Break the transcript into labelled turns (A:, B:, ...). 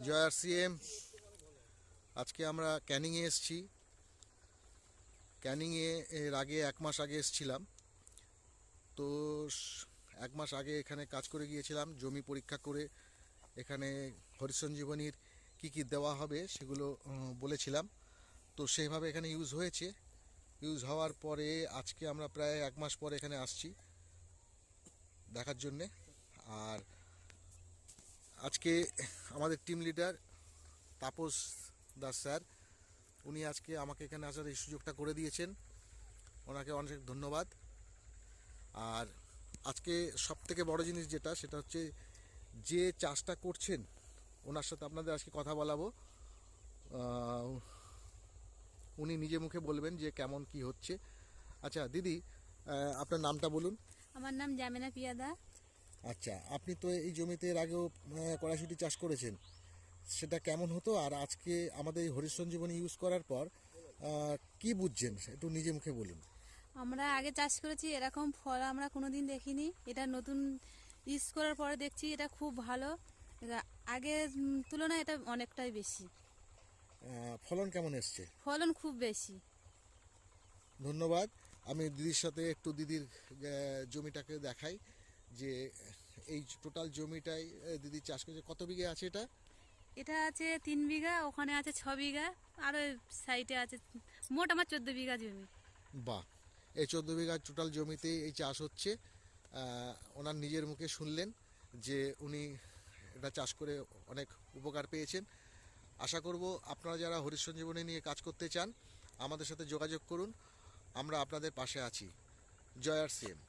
A: জয় RCM. আজকে আমরা ক্যানিংয়ে এসেছি। ক্যানিংয়ে এর আগে 1 মাস আগে এসেছিলাম। তো 1 মাস আগে এখানে কাজ করে গিয়েছিলাম, জমি পরীক্ষা করে এখানে হরিসঞ্জীবনীর কি কি দেওয়া হবে সেগুলো বলেছিলাম। তো সেইভাবে এখানে ইউজ হয়েছে। ইউজ হওয়ার পরে আজকে আমরা প্রায় 1 মাস পর এখানে আসছি দেখার জন্যে। আর আজকে আমাদের team leader Tapas Das sir, উনি আজকে আমাকে এখানে আসার এই সুযোগটা করে দিয়েছেন, ওনাকে অনেক ধন্যবাদ। আর আজকে সবথেকে বড় জিনিস যেটা, সেটা হচ্ছে যে চাষটা করছেন ওনার সাথে আপনাদের আজকে কথা বলাবো। উনি নিজে মুখে বলবেন যে কেমন কি হচ্ছে। আচ্ছা দিদি, আপনার নামটা বলুন।
B: আমার নাম জামিনা পিয়াদা।
A: আচ্ছা, আপনি তো এই জমিতে এর আগেও কড়াইশুঁটি চাষ করেছেন, সেটা কেমন হতো? আর আজকে আমাদের এই হরিসঞ্জীবনী ইউজ করার পর কি বুঝছেন একটু নিজে মুখে বলুন।
B: আমরা আগে চাষ করেছি, এরকম ফল আমরা কোনোদিন দেখিনি। এটা নতুন ইউজ করার পরে দেখছি এটা খুব ভালো। আগের তুলনায় এটা অনেকটাই বেশি,
A: ফলন কেমন এসছে?
B: ফলন খুব বেশি।
A: ধন্যবাদ। আমি দিদির সাথে একটু দিদির জমিটাকে দেখাই যে এই টোটাল জমিটাই দিদি চাষ করেছে। কত বিঘে আছে এটা?
B: এটা আছে 3 বিঘা, ওখানে আছে 6 বিঘা, আর ওই সাইডে আছে মোট আমার 14 বিঘা জমি।
A: বাহ, এই 14 বিঘা টোটাল জমিতেই এই চাষ হচ্ছে। ওনার নিজের মুখে শুনলেন যে উনি এটা চাষ করে অনেক উপকার পেয়েছেন। আশা করব আপনারা যারা হরিসঞ্জীবনী নিয়ে কাজ করতে চান আমাদের সাথে যোগাযোগ করুন, আমরা আপনাদের পাশে আছি। জয় আরসিএম।